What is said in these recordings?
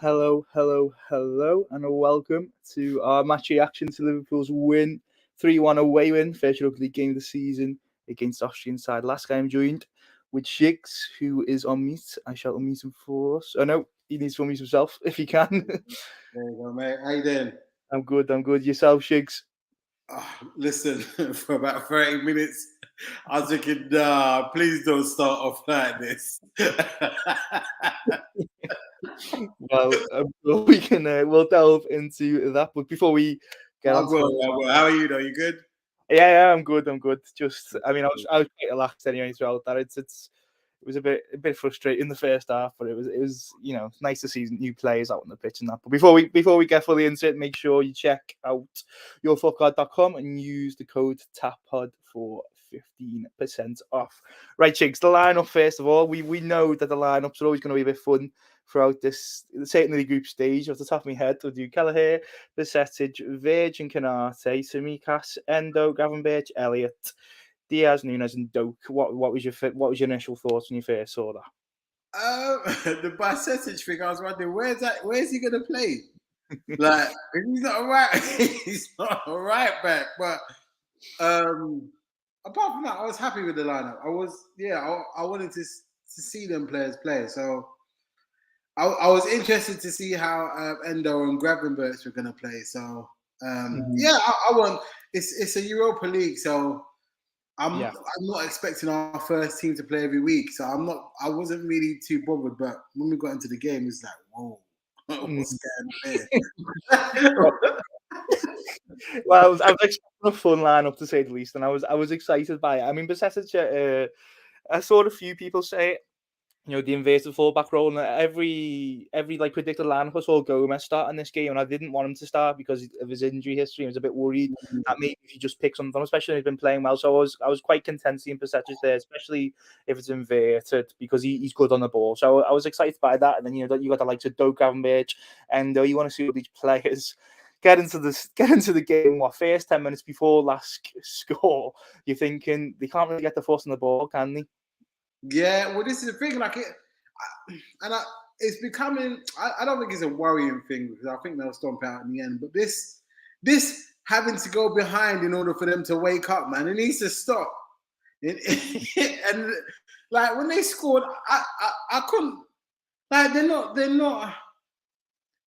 hello, and welcome to our match reaction to Liverpool's win 3-1 away win, first Europa League game of the season against Austrian side Lask. I am joined with Shigz, who is on mute. I shall unmute him for us. Oh no, he needs to unmute himself if he can. There you go, mate. How you doing? I'm good. Yourself, Shigz? Listen, for about 30 minutes, I was thinking, please don't start off like this. Well, we can we'll delve into that, but before we get on to How are you, though? You good? yeah, I'm good. Just, I mean, I was quite relaxed anyway throughout that. It was a bit frustrating the first half, but it was nice to see new players out on the pitch and that. But before we get fully into it, make sure you check out yourfullcard.com and use the code TAPPOD for 15% off. Right, Chicks, the lineup first of all. We know that the lineups are always going to be a bit fun throughout this, certainly the group stage. Off the top of my head, we'll do Kelleher, Besetic, Virgin, Canate, Samikas, Endo, Gravenberch, Elliot, Diaz, Nunes, and Doak. What was your initial thoughts when you first saw that? The Basetic thing, I was wondering, where's he gonna play? Like, if he's not alright, he's not alright back. But apart from that, I was happy with the lineup. I wanted to see them players play. So I was interested to see how Endo and Gravenberch were gonna play. So I want. It's a Europa League, so I'm not expecting our first team to play every week, so I wasn't really too bothered. But when we got into the game, it's like, whoa, what's going on there? Well, I was expecting a fun lineup to say the least, and I was excited by it. I mean, Besetic, I saw a few people say, the inverted fullback role, and every like predicted lineup I saw Gomez starting this game, and I didn't want him to start because of his injury history. I was a bit worried that maybe if you just pick something, especially if he's been playing well. So I was quite content seeing Besetic there, especially if it's inverted, because he's good on the ball. So I was excited by that. And then you got the likes of Doak, Gravenberch, and you want to see all these players get into the game. What, first 10 minutes before Lask score, you're thinking they can't really get the foot on the ball, can they? Yeah, well, this is the thing. It's becoming. I don't think it's a worrying thing because I think they'll stomp out in the end. But this having to go behind in order for them to wake up, man, it needs to stop. And like when they scored, I couldn't. Like they're not.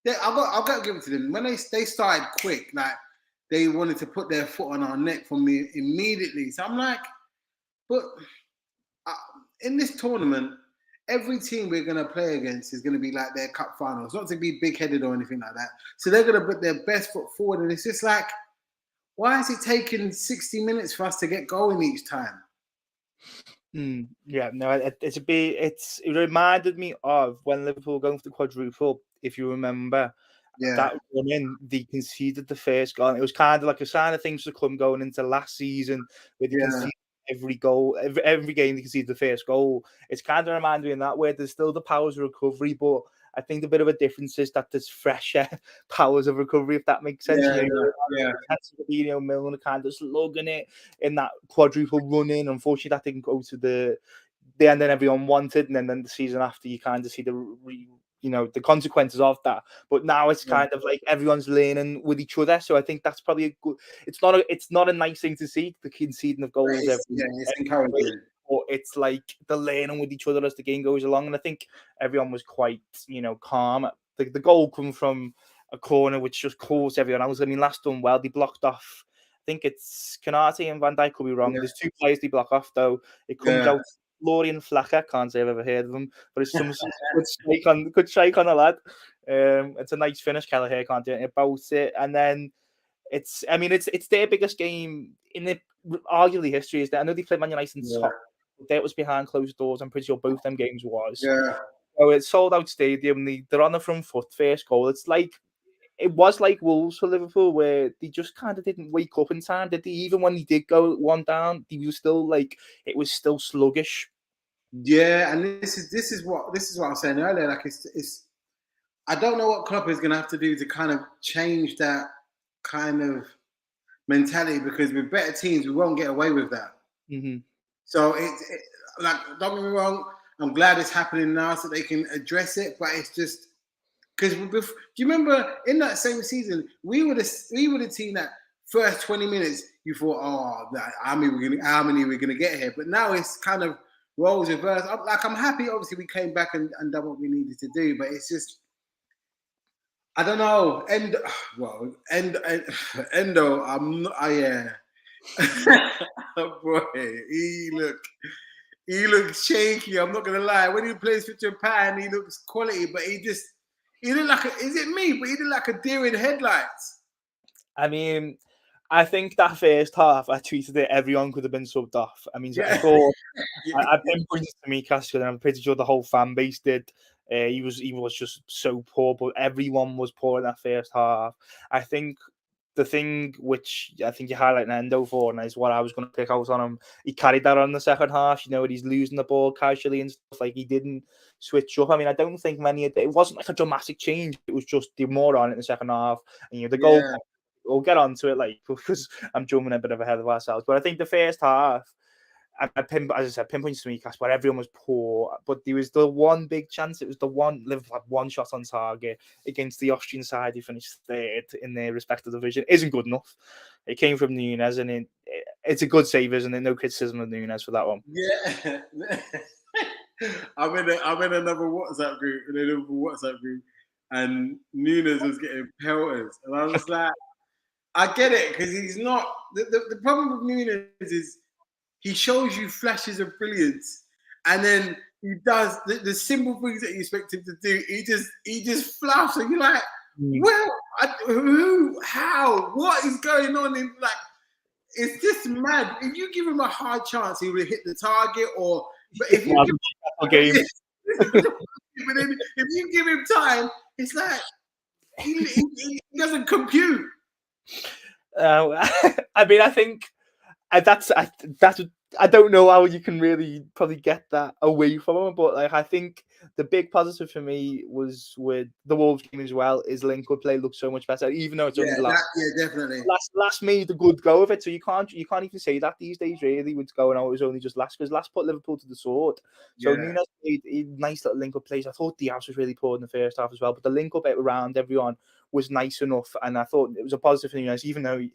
I've got to give it to them. When they started quick, like they wanted to put their foot on our neck from me immediately. So I'm like, but. In this tournament, every team we're going to play against is going to be like their cup finals, not to be big-headed or anything like that. So they're going to put their best foot forward, and it's just like, why is it taking 60 minutes for us to get going each time? Yeah, no, it reminded me of when Liverpool were going for the quadruple, if you remember. Yeah. That run in, they conceded the first goal. It was kind of like a sign of things to come going into last season, where they conceded every goal, every game they conceded the first goal. It's kind of reminded me in that way. There's still the powers of recovery, but I think the bit of a difference is that there's fresher powers of recovery, if that makes sense. Milner kind of slugging it in that quadruple run in. Unfortunately, that didn't go to the ending everyone wanted, and then the season after, you kind of see the consequences of that. But now it's kind of like everyone's learning with each other. So I think that's probably a good. It's not a nice thing to see, the conceding of goals. It's encouraging. But it's like the learning with each other as the game goes along. And I think everyone was quite, calm. The goal come from a corner which just caught everyone else. I mean, Lask done well. They blocked off. I think it's Canate and Van Dijk, could be wrong. There's two players they block off though. It comes out. Florian Flacker, can't say I've ever heard of him, but it's some good strike on the lad. It's a nice finish. Kelleher can't do anything about it. And then it's their biggest game in the arguably history. Is that I know they played Man United in top. That was behind closed doors. I'm pretty sure both them games was. Yeah. So it's sold out stadium. They're on the front foot. First goal. It was like Wolves for Liverpool, where they just kind of didn't wake up in time, did they? Even when they did go one down, they were still it was still sluggish. Yeah, and this is what I was saying earlier. Like it's I don't know what Klopp is going to have to do to kind of change that kind of mentality, because with better teams we won't get away with that. Mm-hmm. So like, don't get me wrong, I'm glad it's happening now so they can address it, but it's just Because do you remember in that same season, we were the team that first 20 minutes you thought, oh, how many we're gonna get here? But now it's kind of roles reversed. I'm happy. Obviously, we came back and done what we needed to do, but it's just. I don't know. Endo, I'm not. Yeah. Boy, he looks shaky. I'm not gonna lie. When he plays for Japan, he looks quality, but he looked like is it me? But he looked like a deer in headlights. I mean, I think that first half, I tweeted it. Everyone could have been subbed off. I mean, I thought I pinpointed to Micas, and I'm pretty sure the whole fan base did. He was just so poor, but everyone was poor in that first half. I think the thing which I think you highlight Endo for, and is what I was going to pick out on him. He carried that on in the second half. You know, he's losing the ball casually and stuff. Like, he didn't switch up. I mean, I don't think it wasn't like a dramatic change. It was just the more on it in the second half. And the goal. We'll get onto it, like, because I'm jumping a bit ahead of ourselves. But I think the first half, as I said, pinpoints to me, where everyone was poor. But there was the one big chance. It was the one Liverpool had one shot on target against the Austrian side. He finished third in their respective division. Isn't good enough. It came from Nunes, and it's a good save, isn't it? No criticism of Nunes for that one. Yeah. I'm in another WhatsApp group, and Nunes was getting pelters, and I was like, I get it, because he's not. The problem with Nunes is he shows you flashes of brilliance, and then he does the simple things that you expect him to do. He just fluffs, and you're like, well, who, how, what is going on? In like, it's just mad. If you give him a hard chance, he would hit the target. But if you if you give him time, it's like he doesn't compute. I mean, I think that's I don't know how you can really probably get that away from him, but like, I think the big positive for me was with the Wolves game as well. Is link-up play looks so much better, even though it's only definitely. Lask made a good go of it, so you can't even say that these days really with going out. It was only just Lask, because Lask put Liverpool to the sword. So Nunes made a nice little link-up plays. I thought Diaz was really poor in the first half as well, but the link-up around everyone was nice enough, and I thought it was a positive for Nunes, even though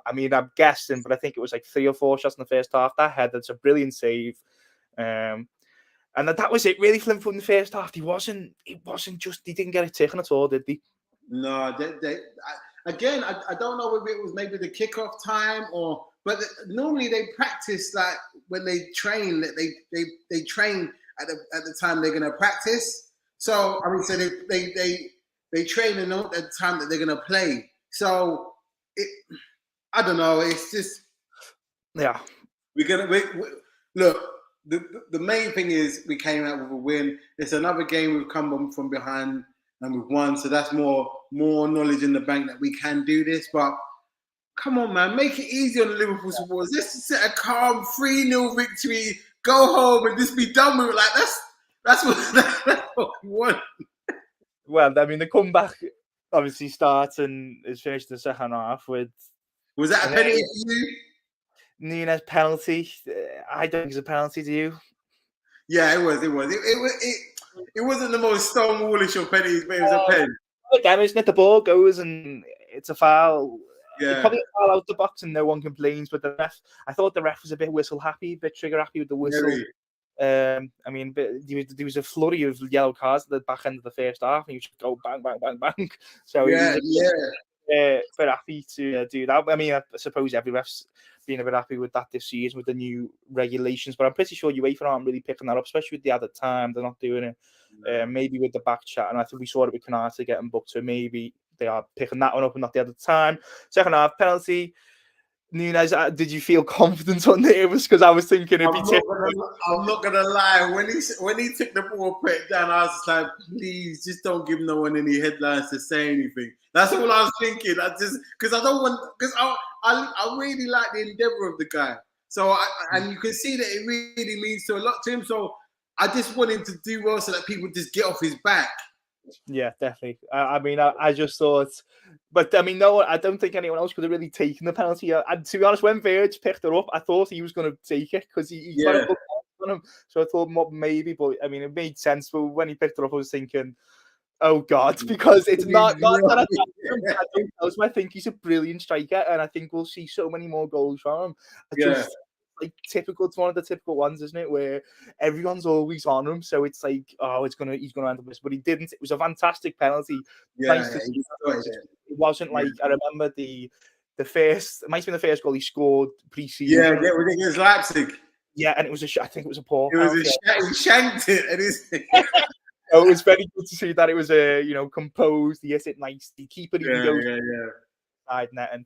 I'm guessing, but I think it was like 3 or 4 shots in the first half. That head, that's a brilliant save, and that was it really for Liverpool in the first half. He didn't get a ticking at all, did he? No, I don't know if it was maybe the kickoff time but normally they practice, like when they train, that they train at the time they're gonna practice. So I mean, so they train at the time that they're gonna play. So I don't know. It's just yeah. Look. The main thing is we came out with a win. It's another game we've come from behind and we've won. So that's more knowledge in the bank that we can do this. But come on, man, make it easy on the Liverpool supporters. Let's set a calm 3-0 victory, go home and just be done with it. Like that's what we want. Well, I mean, the comeback obviously starts and is finished in the second half with. Was that a penalty for you? Nunes penalty. I don't think it's a penalty, do you? Yeah, it was. It wasn't the most stonewallish of penalties, but it was a pen. Again, isn't it? The ball goes and it's a foul. Yeah. It's probably a foul out the box and no one complains. But I thought the ref was a bit whistle happy, a bit trigger happy with the whistle. Really? I mean, there was a flurry of yellow cards at the back end of the first half, and you just go bang, bang, bang, bang. So yeah. A bit happy to do that. I mean, I suppose every ref's been a bit happy with that this season with the new regulations, but I'm pretty sure UEFA aren't really picking that up, especially with the added time. They're not doing it. Maybe with the back chat, and I think we saw it with Canata getting booked, so maybe they are picking that one up and not the added time. Second half penalty. Nunes, did you feel confident on nervous? Because I was thinking I'm not gonna lie. When he took the ball, put it down, I was just like, please, just don't give no one any headlines to say anything. That's all I was thinking. I really like the endeavor of the guy. So and you can see that it really means to a lot to him. So I just want him to do well so that people just get off his back. Yeah, definitely. I mean, I just thought, but I mean, no, I don't think anyone else could have really taken the penalty. And to be honest, when Verge picked it up, I thought he was going to take it because he got a good on him. So I thought maybe, but I mean, it made sense. But when he picked it up, I was thinking, Oh God, because it's not that Yeah. I don't know. I think he's a brilliant striker, and I think we'll see so many more goals from him. I Yeah. just like typical. It's one of the typical ones, isn't it? Where everyone's always on him, so it's like, oh, he's gonna end up this, but he didn't. It was a fantastic penalty. Nice to Yeah, see. he destroyed it. It wasn't Yeah. like I remember the first. It might have been the first goal he scored Yeah, pre-season. against Leipzig. Yeah, and it was I think it was a poor It was penalty. he shanked it, and he's So it was very good to see that it was composed. He hit it nice. The keeper even goes yeah. side net,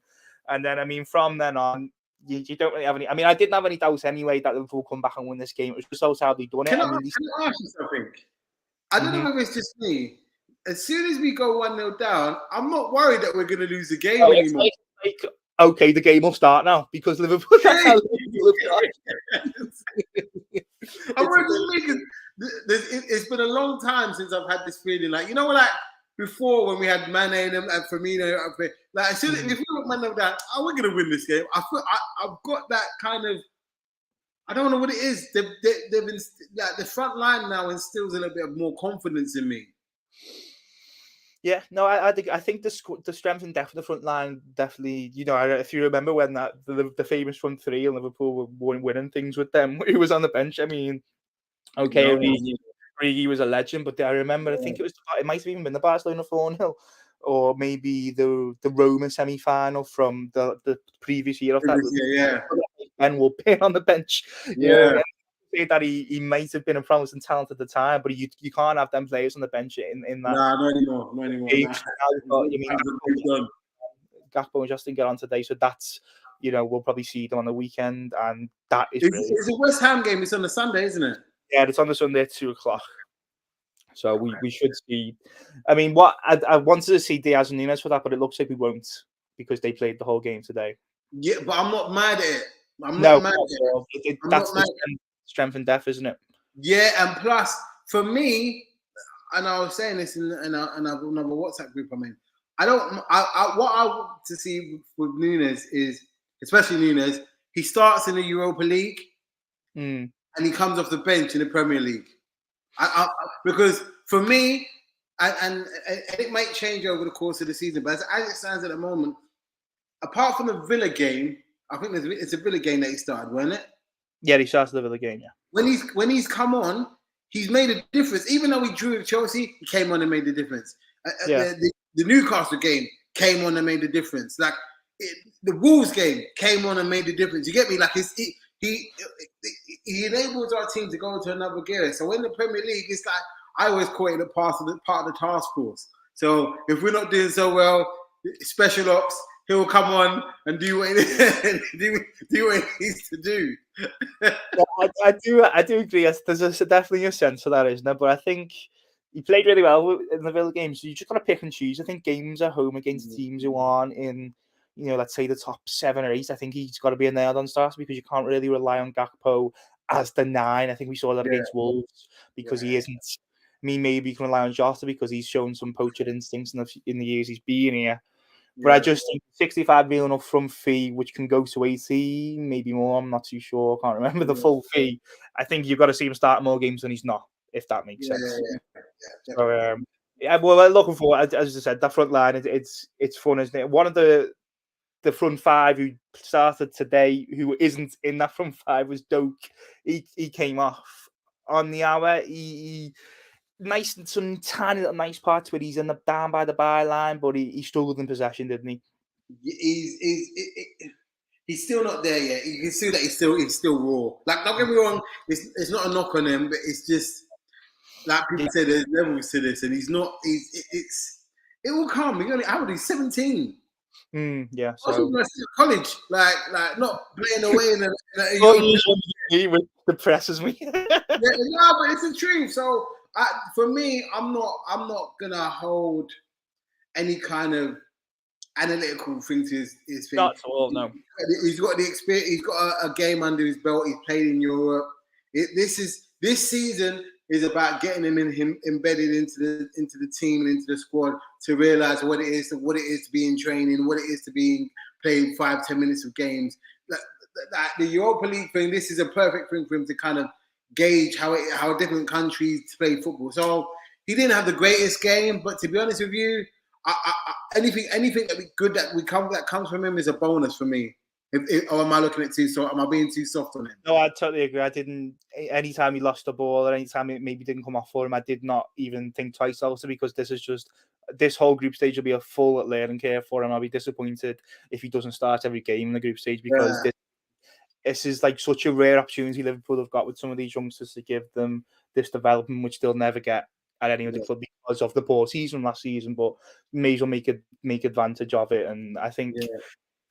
and then I mean from then on, you don't really have any. I mean, I didn't have any doubts anyway that Liverpool come back and win this game. It was just so sadly done it. Can I I, mean, can I ask you something? I don't know Mhm. if it's just me. As soon as we go 1-0 down, I'm not worried that we're going to lose the game Oh, anymore. okay, the game will start now because Liverpool. That's how Liverpool have I'm really thinking it's been a long time since I've had this feeling. Like, like before when we had Mane and Firmino, like as soon as if we were 1-0 down, we're going to win this game. I feel I've got that kind of. I don't know what it is. They've been like the front line now instills a little bit of more confidence in me. Yeah, no, I think the strength and depth of the front line definitely. If you remember when the famous front three in Liverpool were winning things with them, who was on the bench. I mean, okay, No. Origi was a legend, but I remember. I think it might have even been the Barcelona 4-0, or maybe the Roma semi-final from the previous year of that. Yeah. Ben will be on the bench. Yeah. Say that he might have been a promising talent at the time, but you can't have them players on the bench in that. Nah, not anymore. Not anymore. Gakpo just didn't get on today, so that's we'll probably see them on the weekend, and that is brilliant. It's a West Ham game. It's on the Sunday, isn't it? Yeah, it's on the Sunday at 2:00. So we should see. I mean, what I wanted to see Diaz and Nunes for that, but it looks like we won't because they played the whole game today. Yeah, but I'm not mad at it. That's the strength and depth, isn't it? Yeah, and plus for me, and I was saying this in another WhatsApp group I'm in. What I want to see with Nunes is, especially Nunes, he starts in the Europa League and he comes off the bench in the Premier League. Because for me, and it might change over the course of the season, but as it stands at the moment, apart from the Villa game, I think it's a Villa game that he started, wasn't it? Yeah, he started the Villa game, yeah. When he's come on, he's made a difference. Even though he drew with Chelsea, he came on and made the difference. The Newcastle game came on and made the difference. Like the Wolves game came on and made the difference. You get me? Like he enables our team to go into another gear. So in the Premier League, it's like I always call it part of the task force. So if we're not doing so well, special ops, he'll come on and do what he needs to do. I do agree. There's definitely a sense of that, isn't there? But I think he played really well in the Villa game. So you just got to pick and choose. I think games at home against teams who aren't in, let's say the top 7 or 8. I think he's got to be a nailed on starter because you can't really rely on Gakpo as the 9. I think we saw that against Wolves because he isn't. I mean, maybe you can rely on Jota because he's shown some poacher instincts in the years he's been here. But I just think 65 million up front fee, which can go to 80, maybe more. I'm not too sure. I can't remember the full fee. I think you've got to see him start more games than he's not, if that makes sense. So, well, looking forward. As I said, that front line, it's fun, isn't it? One of the front 5 who started today, who isn't in that front 5, was Doak. He came off on the hour. He nice, some tiny little nice parts where he's down by the byline, but he struggled in possession, didn't he? He's still not there yet. You can see that he's still raw. Like, don't get me wrong, it's not a knock on him, but it's just like people say, there's levels to this, and he's not. It will come. How old is he? 17. Yeah. So college, like not playing away in which depresses me. But it's the truth. So for me, I'm not gonna hold any kind of analytical thing to his thing. Not at all, no. He's got the experience. He's got a game under his belt. He's played in Europe. This season is about getting him embedded into the team and into the squad to realize what it is to be in training, what it is to be playing 5-10 minutes of games. Like the Europa League thing, this is a perfect thing for him to kind of gauge how different countries play football. So he didn't have the greatest game, but to be honest with you, anything good that comes from him is a bonus for me. Or am I looking at too soft? Am I being too soft on him? No, I totally agree. I didn't. Anytime he lost the ball or anytime it maybe didn't come off for him, I did not even think twice. Also, because this whole group stage will be a full learning curve for him. I'll be disappointed if he doesn't start every game in the group stage because this is like such a rare opportunity Liverpool have got with some of these youngsters to give them this development, which they'll never get at any other club because of the poor season last season. But may as well make advantage of it, and I think. Yeah.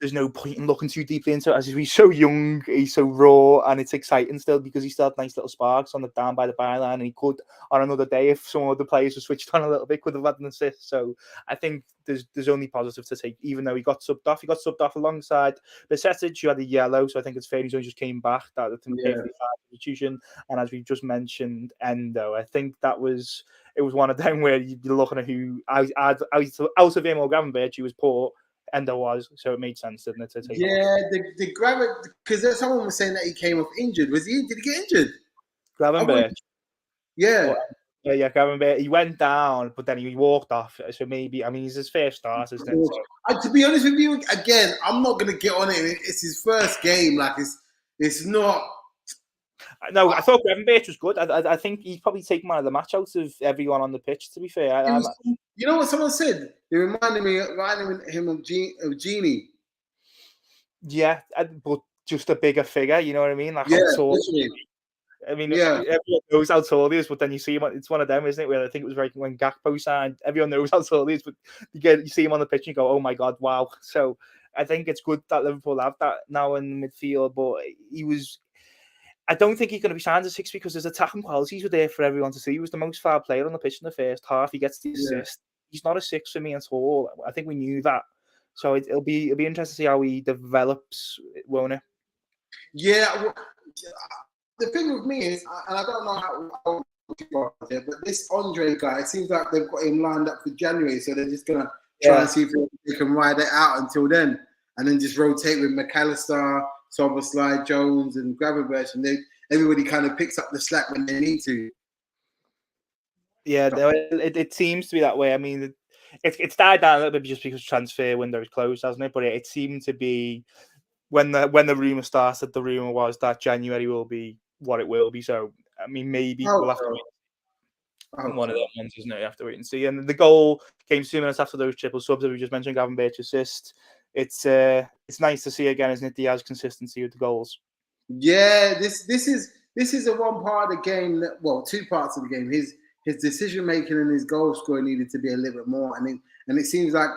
There's no point in looking too deeply into it as he's so young, he's so raw, and it's exciting still because he still had nice little sparks on the down by the byline, and he could on another day if some of the players were switched on a little bit could have had an assist. So I think there's only positive to take, even though he got subbed off. He got subbed off alongside Besetic, who had a yellow, so I think it's fair he's only just came back. That perfectly fine substitution. And as we've just mentioned, Endo, I think it was one of them where you'd be looking at who out of him or Gravenberch, who was poor. Endo was, so it made sense, didn't it? To take the Gravenberch, because someone was saying that he came off injured. Did he get injured? Gravenberch. Yeah. Yeah, Gravenberch. He went down, but then he walked off. So maybe, I mean, he's his first start, isn't it? So. To be honest with you, again, I'm not going to get on it. It's his first game. Like, it's not. No, I thought Gravenberch was good. I think he's probably taken man of the match out of everyone on the pitch, to be fair. You know what someone said? It reminded him of Genie. Yeah, but just a bigger figure, you know what I mean? Like I mean, everyone knows how tall he is, but then you see him. It's one of them, isn't it? Where I think it was right when Gakpo signed. Everyone knows how tall he is, but you see him on the pitch and you go, "Oh my god, wow!" So I think it's good that Liverpool have that now in the midfield. But I don't think he's going to be signed as 6 because his attacking qualities were there for everyone to see. He was the most foul player on the pitch in the first half. He gets the assist. He's not a 6 for me at all. I think we knew that. So it'll be interesting to see how he develops, won't it? Yeah. Well, the thing with me is, and I don't know how but this Andre guy, it seems like they've got him lined up for January, so they're just gonna try and see if they can ride it out until then, and then just rotate with McAllister, Soberslide, Jones, and Gravenberch, and everybody kind of picks up the slack when they need to. Yeah, it seems to be that way. I mean, it's died down a little bit just because transfer window is closed, hasn't it? But it seemed to be when the rumor started, the rumor was that January will be what it will be. So I mean, maybe we'll have to wait. One of them ones, isn't it? You have to wait and see. And the goal came 2 minutes after those triple subs that we just mentioned. Gravenberch assist. It's nice to see again, isn't it? Diaz's consistency with the goals. Yeah, this is a one part of the game that, well, 2 parts of the game. His decision making and his goal scoring needed to be a little bit more. And it seems like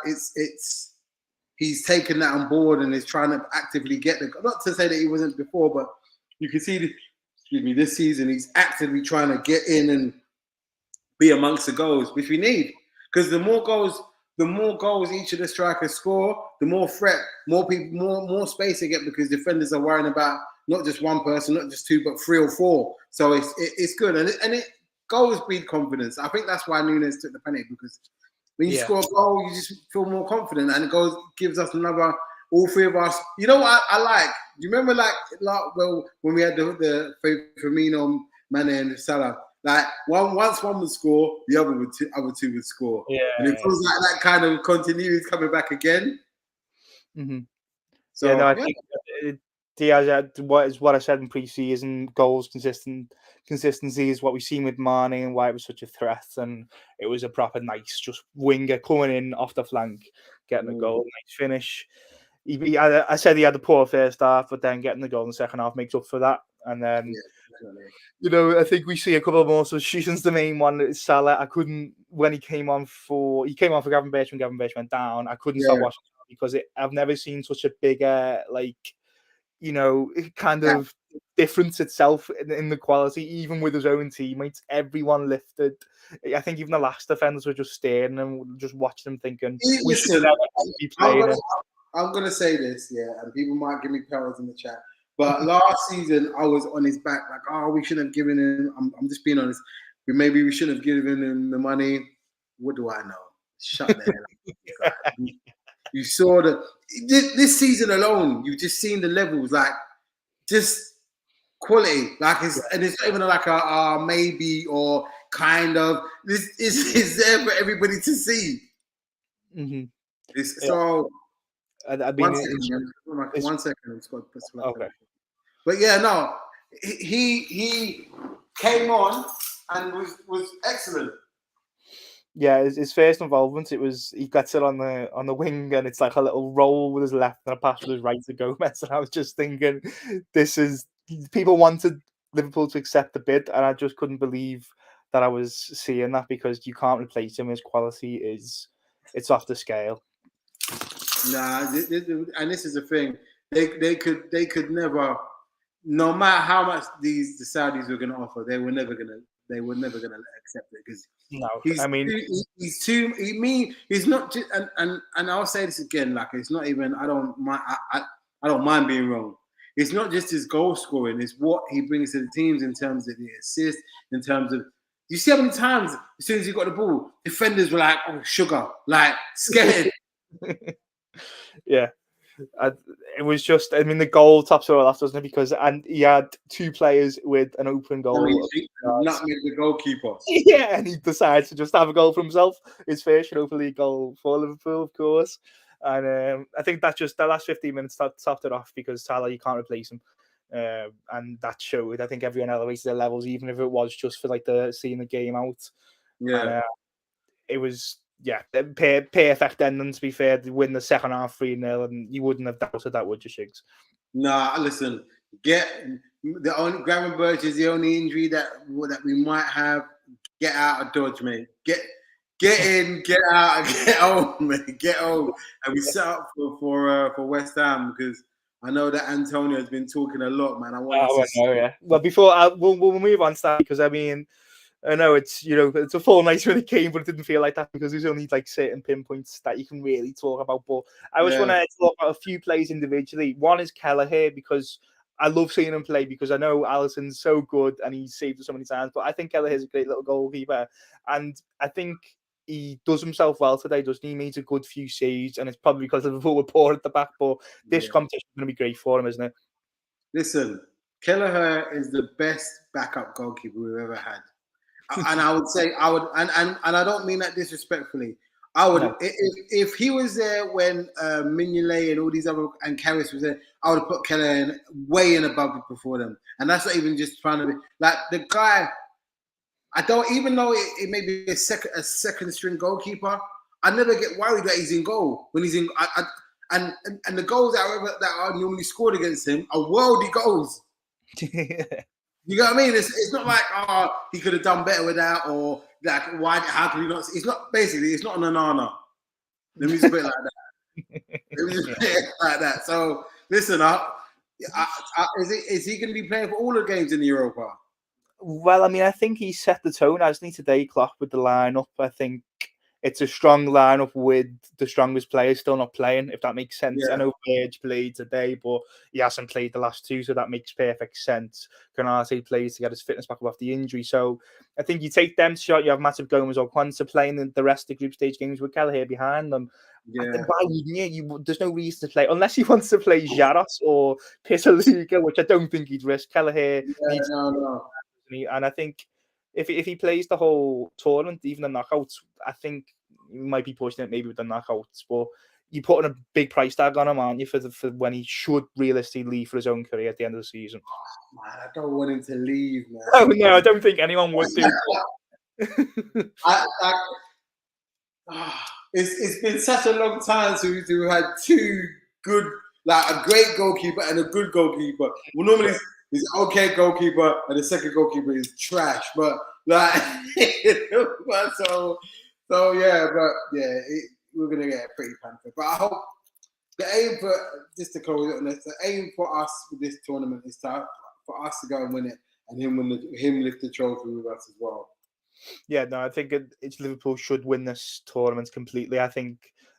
he's taken that on board and is trying to actively get not to say that he wasn't before, but you can see this season he's actively trying to get in and be amongst the goals, which we need. Because the more goals each of the strikers score, the more threat, more people, more space they get, because defenders are worrying about not just one person, not just 2, but 3 or 4. So it's good, and it goals breed confidence. I think that's why Nunes took the penalty, because when you score a goal, you just feel more confident, and it gives us another. All 3 of us. You know what I like? You remember well, when we had the Firmino, Mane, and Salah. Like once one would score, the other two would score. Yeah, and it feels like that kind of continuity is coming back again. Mm-hmm. So I think Diaz, what I said in pre-season, goals consistency is what we've seen with Mane and why it was such a threat, and it was a proper nice just winger coming in off the flank, getting a goal, nice finish. I said he had a poor first half, but then getting the goal in the second half makes up for that. And then, I think we see a couple more substitutions. The main one is Salah. When he came on for Gravenberch when Gravenberch went down, I couldn't stop watching because I've never seen such a bigger, kind of difference itself in the quality, even with his own teammates. Everyone lifted. I think even the last defenders were just staring and just watching them thinking, we should never be playing. I'm going to say this, and people might give me powers in the chat. But last season, I was on his back, like, we shouldn't have given him. I'm just being honest. Maybe we shouldn't have given him the money. What do I know? Shut the hell up. You saw this season alone, you've just seen the levels, like, just quality. Like, it's not even like a maybe, or kind of. This is there for everybody to see. Mm-hmm. So I mean, one second. Okay. But yeah, no, he came on and was excellent. Yeah, his first involvement, it was he gets it on the wing, and it's like a little roll with his left and a pass with his right to Gomez. And I was just thinking, people wanted Liverpool to accept the bid, and I just couldn't believe that I was seeing that, because you can't replace him. His quality it's off the scale. Nah, and this is the thing. They could never, no matter how much the Saudis were going to offer, they were never going to accept it, because No, he's not just, and I'll say this again, like, it's not even, I don't mind being wrong. It's not just his goal scoring, it's what he brings to the teams in terms of the assist, in terms of, you see how many times as soon as he got the ball, defenders were like, oh, sugar, like scared. Yeah. It was just, I mean, the goal tops it all off, doesn't it? Because he had two players with an open goal. Not the goalkeeper. Yeah, and he decides to just have a goal for himself. His first Europa League goal for Liverpool, of course. And I think that last 15 minutes topped it off, because Salah, you can't replace him. And that showed. I think everyone elevated their levels, even if it was just for like seeing the game out. Yeah. And, it was, perfect ending, to be fair, to win the second half 3-0, and you wouldn't have doubted that, would you, Shigz? Nah, listen, Gravenberch is the only injury that we might have. Get out of Dodge, mate. Get in, get out, get home, mate. Get home. And we set up for West Ham, because I know that Antonio has been talking a lot, man. Well, before we'll move on to that, because I mean, I know it's a full night for the game, but it didn't feel like that, because there's only like certain pinpoints that you can really talk about. But I just want to talk about a few plays individually. One is Kelleher, because I love seeing him play, because I know Alisson's so good and he's saved us so many times. But I think Kelleher's a great little goalkeeper, and I think he does himself well today, doesn't he? He made a good few saves, and it's probably because Liverpool were poor at the back. But this competition is going to be great for him, isn't it? Listen, Kelleher is the best backup goalkeeper we've ever had. And I would say, and I don't mean that disrespectfully. I would, no. If he was there when Mignolet and all these other, and Karras was there, I would have put Kelleher way in above before them. And that's not even just trying to be like the guy. I don't, even though it may be a second string goalkeeper, I never get worried that he's in goal when he's in. And the goals that are normally scored against him are worldly goals. You know what I mean? It's not like, he could have done better with that, or like, how could he not? It's not, basically, it's not an Anana. Let me just put it like that. So listen, is he going to be playing for all the games in the Europa? Well, I mean, I think he set the tone, hasn't he, today, Klopp, with the lineup. I think it's a strong lineup with the strongest players still not playing, if that makes sense. Yeah. I know Page played today, but he hasn't played the last two, so that makes perfect sense. Konate plays to get his fitness back up after the injury. So I think you take them shot, you have Matip, Gomez or Quansah playing the rest of the group stage games with Kelleher behind them. Yeah. Why wouldn't you? There's no reason to play, unless he wants to play Jaros or Pizarro, which I don't think he'd risk. Kelleher needs no. And I think if he plays the whole tournament, even the knockouts, I think you might be pushing it maybe with the knockouts, but you're putting a big price tag on him, aren't you, for when he should realistically leave for his own career at the end of the season? Oh, man, I don't want him to leave, man. Oh, no, I don't think anyone would do. It's been such a long time since we had two good, like a great goalkeeper and a good goalkeeper. Well, normally he's an okay goalkeeper and the second goalkeeper is trash, but like, we're gonna get a pretty panther. But I hope the aim for just to close it on this, the aim for us with this tournament is for us to go and win it, and him lift the trophy with us as well. Yeah, no, I think it's Liverpool should win this tournament completely. I think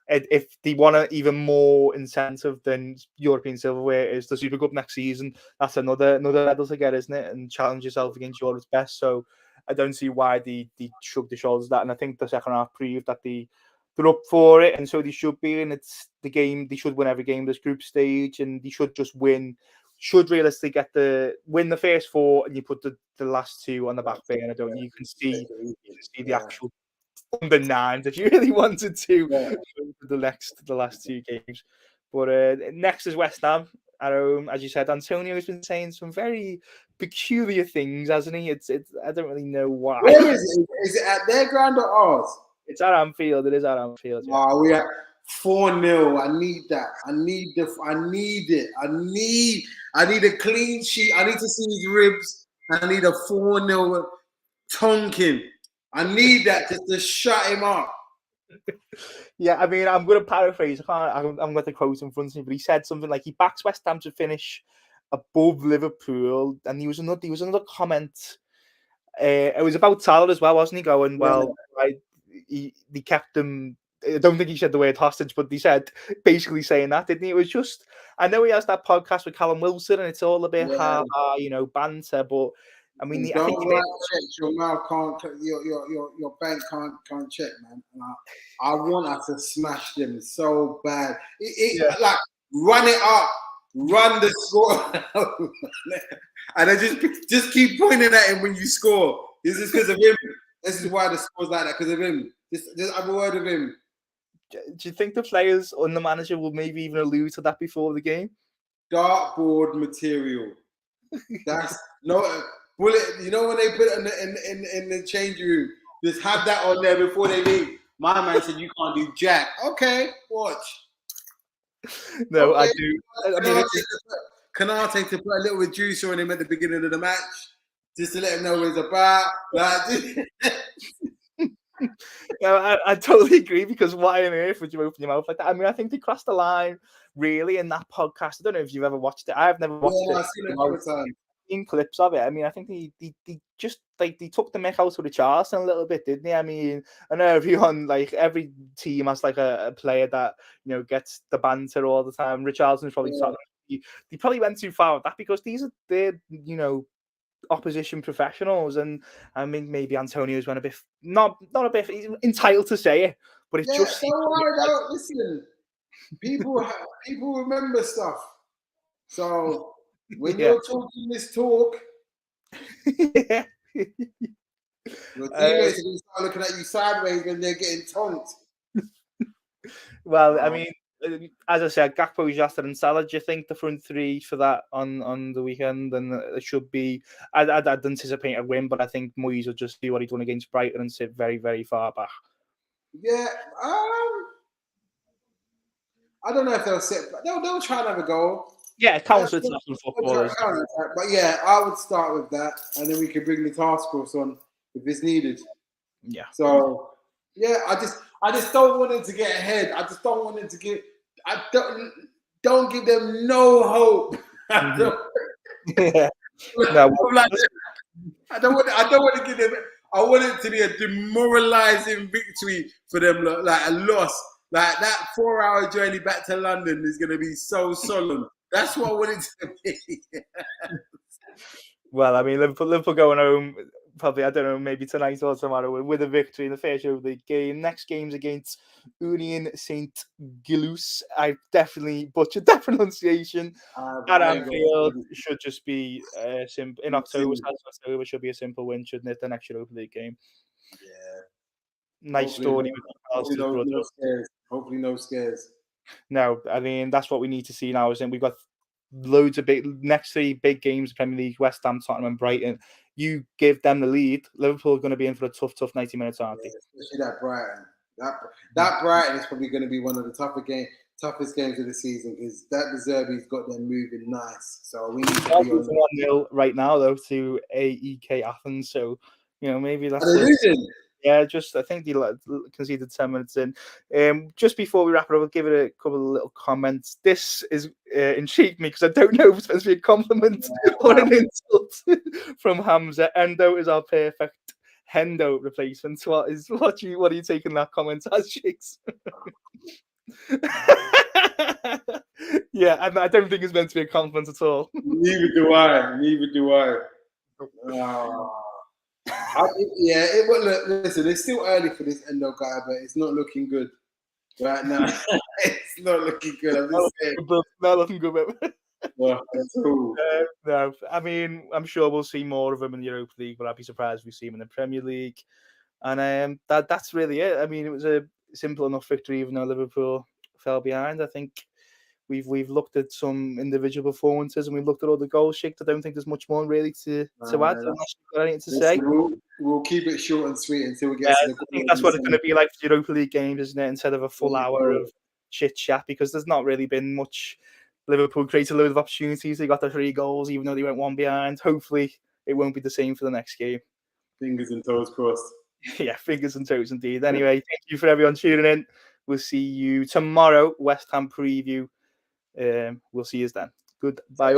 if they want even more incentive than European silverware is the Super Cup next season, that's another medal to get, isn't it? And challenge yourself against Europe's best. So I don't see why they shrug the shoulders at that. And I think the second half proved that they're up for it, and so they should be. And it's the game, they should win every game this group stage, and they should just win should realistically win the first 4, and you put the last 2 on the back burner. Don't you? You can see the actual under 9s if you really wanted to the last 2 games. But next is West Ham at home. As you said, Antonio has been saying some very peculiar things, hasn't he? It's I don't really know why. Where is it? Is it at their ground or ours? It's at Anfield. It is at Anfield. Yeah. Oh, we are 4-0. I need that. I need it. I need a clean sheet. I need to see his ribs. I need a 4-0 tonking. I need that just to shut him up. Yeah, I mean, I'm going to paraphrase. I'm going to quote in front of me, but he said something like he backs West Ham to finish above Liverpool, and he was another comment. It was about Salah as well, wasn't he? Going right. He kept them. I don't think he said the word hostage, but he said basically saying that, didn't he? It was just. I know he has that podcast with Callum Wilson, and it's all a bit banter, but. I mean, I think your mouth can't, your bank can't check, man. And I want us to smash them so bad. Like run it up, run the score, and I just keep pointing at him when you score. This is because of him. This is why the score's like that, because of him. Just have a word of him. Do you think the players and the manager will maybe even allude to that before the game? Dartboard material. That's no. Bullet, you know when they put it in the change room, just have that on there before they leave. My man said you can't do jack. Okay, watch. No, okay. I do. I mean, Canate to put a little bit of juice on him at the beginning of the match, just to let him know what it's about. Yeah, I totally agree, because why on earth would you open your mouth like that? I mean, I think they crossed the line really in that podcast. I don't know if you've ever watched it. I've never watched it. I've seen it all the time. In clips of it. I mean, I think they just like they took the mick out of the Charleston a little bit, didn't they? I mean, I know every team has like a player that gets the banter all the time. Richardson's probably they probably went too far with that, because they're opposition professionals, and I mean maybe Antonio's went a bit not a bit. He's entitled to say it, but it's just don't worry, listen. People remember stuff, so. When you're talking this talk, your teammates are going to start looking at you sideways when they're getting tonked. Well, I mean, as I said, Gakpo, Jota, and Salah. Do you think the front 3 for that on the weekend? And it should be. I'd anticipate a win, but I think Moyes will just do what he done against Brighton and sit very, very far back. Yeah, I don't know if they'll sit. They'll try and have a goal. Yeah, it counts with national footballers. But yeah, I would start with that, and then we can bring the task force on if it's needed. Yeah. So yeah, I just don't want them to get ahead. I just don't want them to get. I don't give them no hope. I don't want to give them. I want it to be a demoralizing victory for them, like a loss. Like that 4-hour journey back to London is going to be so solemn. That's what I want it to be. Well, I mean, Liverpool going home probably, I don't know, maybe tonight or tomorrow with a victory in the first Europa League game. Next game's against Union Saint Gilloise. I definitely butchered that pronunciation. At Anfield should just be simple. In October should be a simple win, shouldn't it? The next Europa League game. Yeah. Nice story. Hopefully no scares. No, I mean, that's what we need to see now, isn't it? We've got loads of next 3 big games, Premier League, West Ham, Tottenham and Brighton. You give them the lead, Liverpool are going to be in for a tough 90 minutes, aren't they? Especially that Brighton. That Brighton is probably going to be one of the toughest games of the season, because that De Zerbi's got them moving nice. So we need to be on 1-0 right now, though, to AEK Athens. So, maybe that's... Yeah, I think they conceded 10 minutes in. Just before we wrap it up, I'll give it a couple of little comments. This is intrigued me, because I don't know if it's supposed to be a compliment or an insult from Hamza. Endo is our perfect Hendo replacement. What are you taking that comment as, Shigz? Yeah, I don't think it's meant to be a compliment at all. Neither do I. Listen, it's still early for this Endo guy, but it's not looking good right now. It's not looking good. I'm just saying. Not looking good. Yeah, that's cool. No, I mean, I'm sure we'll see more of him in the Europa League, but I'd be surprised if we see him in the Premier League. And that's really it. I mean, it was a simple enough victory, even though Liverpool fell behind. I think we've looked at some individual performances and we've looked at all the goals. Shaked. I don't think there's much more really to add. Unless you've got anything to say. We'll keep it short and sweet until we get Yeah, to the. I think that's what it's going to be like for Europa League games, isn't it? Instead of a full hour of chit chat, because there's not really been much. Liverpool created a load of opportunities. They got the 3 goals, even though they went 1 behind. Hopefully, it won't be the same for the next game. Fingers and toes crossed. Yeah, fingers and toes indeed. Anyway, thank you for everyone tuning in. We'll see you tomorrow. West Ham preview. We'll see you then. Goodbye.